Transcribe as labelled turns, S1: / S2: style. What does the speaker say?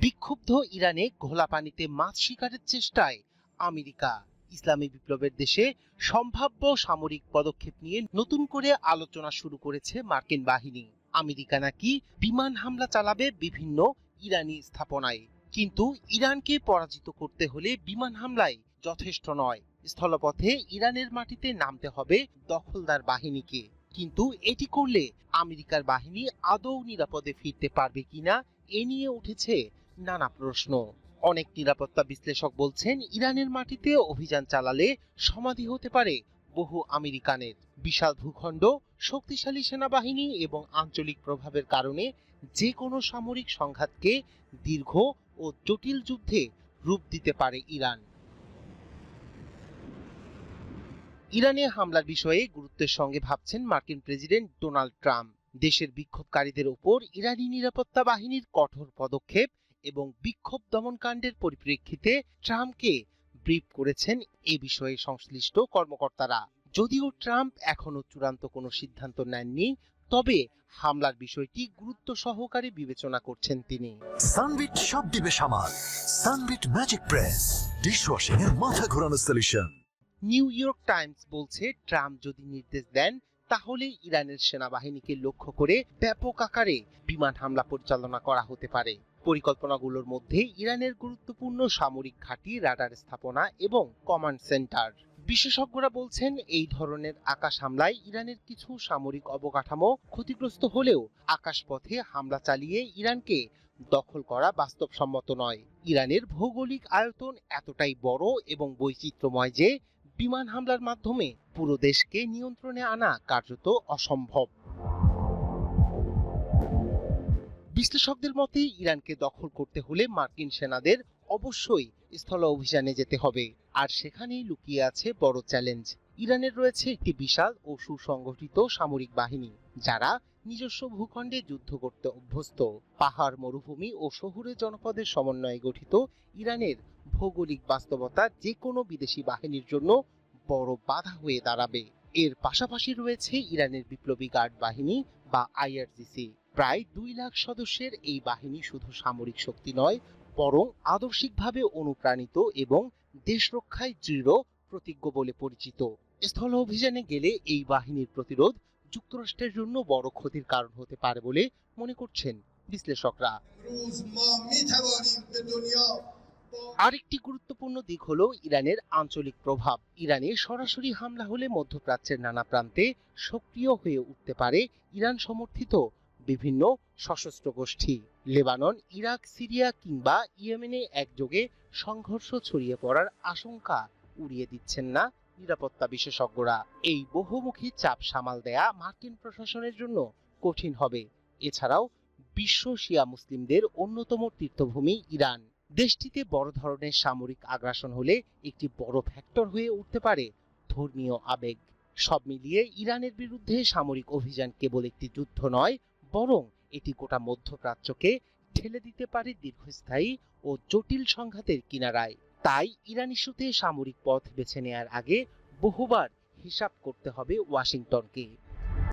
S1: বিক্ষুব্ধ ইরানে ঘোলা পানিতে মাছ শিকারের চেষ্টায় আমেরিকা। ইসলামী বিপ্লবের দেশে সম্ভাব্য সামরিক পদক্ষেপ নিয়ে নতুন করে আলোচনা শুরু করেছে মার্কিন বাহিনী। আমেরিকা নাকি বিমান হামলা চালাবে বিভিন্ন ইরানি স্থাপনায়। কিন্তু ইরানকে পরাজিত করতে হলে বিমান হামলায় যথেষ্ট নয়, স্থলপথে ইরানের মাটিতে নামতে হবে দখলদার বাহিনীকে। কিন্তু এটি করলে আমেরিকার বাহিনী আদৌ নিরাপদে ফিরতে পারবে কিনা এ নিয়ে উঠেছে নানা প্রশ্ন। অনেক নিরাপত্তা বিশ্লেষক বলছেন, ইরানের মাটিতে অভিযান চালালে সমাধি হতে পারে বহু আমেরিকানের। বিশাল ভূখণ্ড, শক্তিশালী সেনাবাহিনী এবং আঞ্চলিক প্রভাবের কারণে যে কোনো সামরিক সংঘাতকে দীর্ঘ ও জটিল যুদ্ধে রূপ দিতে পারে ইরান। ইরানে হামলার বিষয়ে গুরুত্বের সঙ্গে ভাবছেন মার্কিন প্রেসিডেন্ট ডোনাল্ড ট্রাম্প। দেশের বিক্ষোভকারীদের উপর ইরানি নিরাপত্তা বাহিনীর কঠোর পদক্ষেপ এবং বিক্ষোভ দমনকাণ্ডের পরিপ্রেক্ষিতে ট্রাম্পকে ব্রিফ করেছেন এ বিষয়ে সংশ্লিষ্ট কর্মকর্তারা। যদিও ট্রাম্প এখনো চূড়ান্ত কোনো সিদ্ধান্ত নেননি, তবে হামলার বিষয়টি গুরুত্ব সহকারে বিবেচনা করছেন তিনি।
S2: সানবিট সব দিবে সামাল। সানবিট ম্যাজিক প্রেস ডিশওয়াশিং এর মাথা ঘোরানো সলিউশন।
S1: নিউ ইয়র্ক টাইমস বলছে, ট্রাম্প যদি নির্দেশ দেন তাহলে ইরানের সেনাবাহিনীকে লক্ষ্য করে ব্যাপক আকারে বিমান হামলা পরিচালনা করা হতে পারে। পরিকল্পনাগুলোর মধ্যে ইরানের গুরুত্বপূর্ণ সামরিক ঘাঁটি, রাডার স্থাপনা এবং কমান্ড সেন্টার। বিশেষজ্ঞরা বলছেন, এই ধরনের আকাশ হামলায় ইরানের কিছু সামরিক অবকাঠামো ক্ষতিগ্রস্ত হলেও আকাশপথে হামলা চালিয়ে ইরানকে দখল করা বাস্তবসম্মত নয়। ইরানের ভৌগোলিক আয়তন এতটাই বড় এবং বৈচিত্র্যময় যে বিমান হামলার মাধ্যমে পুরো দেশকে নিয়ন্ত্রণে আনা কার্যত অসম্ভব। বিশ্লেষকদের মতে, ইরানকে দখল করতে হলে মার্কিন সেনাদের অবশ্যই স্থল অভিযানে যেতে হবে, আর সেখানেই লুকিয়ে আছে বড় চ্যালেঞ্জ। ইরানের রয়েছে একটি বিশাল ও সুসংগঠিত সামরিক বাহিনী, যারা নিজস্ব ভূখণ্ডে যুদ্ধ করতে অভ্যস্ত। পাহাড়, মরুভূমি ও শহুরে জনপদের সমন্বয়ে গঠিত ইরানের ভৌগোলিক বাস্তবতা যে কোনো বিদেশি বাহিনীর জন্য বড় বাধা হয়ে দাঁড়াবে। এর পাশাপাশি রয়েছে ইরানের বিপ্লবী গার্ড বাহিনী বা আইআরজিসি। প্রায় 2 লাখ সদস্যের এই বাহিনী শুধু সামরিক শক্তি নয়, বরং আদর্শিকভাবে অনুপ্রাণিত এবং দেশ রক্ষায় দৃঢ় প্রতিজ্ঞ বলে পরিচিত। স্থল অভিযানে গেলে এই বাহিনীর প্রতিরোধ যুক্তরাষ্ট্রের জন্য বড় ক্ষতির কারণ হতে পারে বলে মনে করছেন বিশ্লেষকরা। আরেকটি গুরুত্বপূর্ণ দিক হলো ইরানের আঞ্চলিক প্রভাব। ইরানে সরাসরি হামলা হলে মধ্যপ্রাচ্যের নানা প্রান্তে সক্রিয় হয়ে উঠতে পারে ইরান সমর্থিত বিভিন্ন সশস্ত্র গোষ্ঠী। লেবানন, ইরাক, সিরিয়া কিংবা ইয়েমেনে একযোগে সংঘর্ষ ছড়িয়ে পড়ার আশঙ্কা উড়িয়ে দিচ্ছেন না নিরাপত্তা বিশেষজ্ঞরা। এই বহুমুখী চাপ সামাল দেয়া মার্কিন প্রশাসনের জন্য কঠিন হবে। এছাড়াও বিশ্ব শিয়া মুসলিমদের অন্যতম তীর্থভূমি ইরান। দেশটিতে বড় ধরনের সামরিক আগ্রাসন হলে একটি বড় ফ্যাক্টর হয়ে উঠতে পারে ধর্মীয় আবেগ। সব মিলিয়ে ইরানের বিরুদ্ধে সামরিক অভিযান কেবল একটি যুদ্ধ নয়, বরং এটি গোটা মধ্যপ্রাচ্যকে ঠেলে দিতে পারে দীর্ঘস্থায়ী ও জটিল সংঘাতের কিনারায়। তাই ইরান ইস্যুতে সামরিক পথ বেছে নেওয়ার আগে বহুবার হিসাব করতে হবে ওয়াশিংটনকে।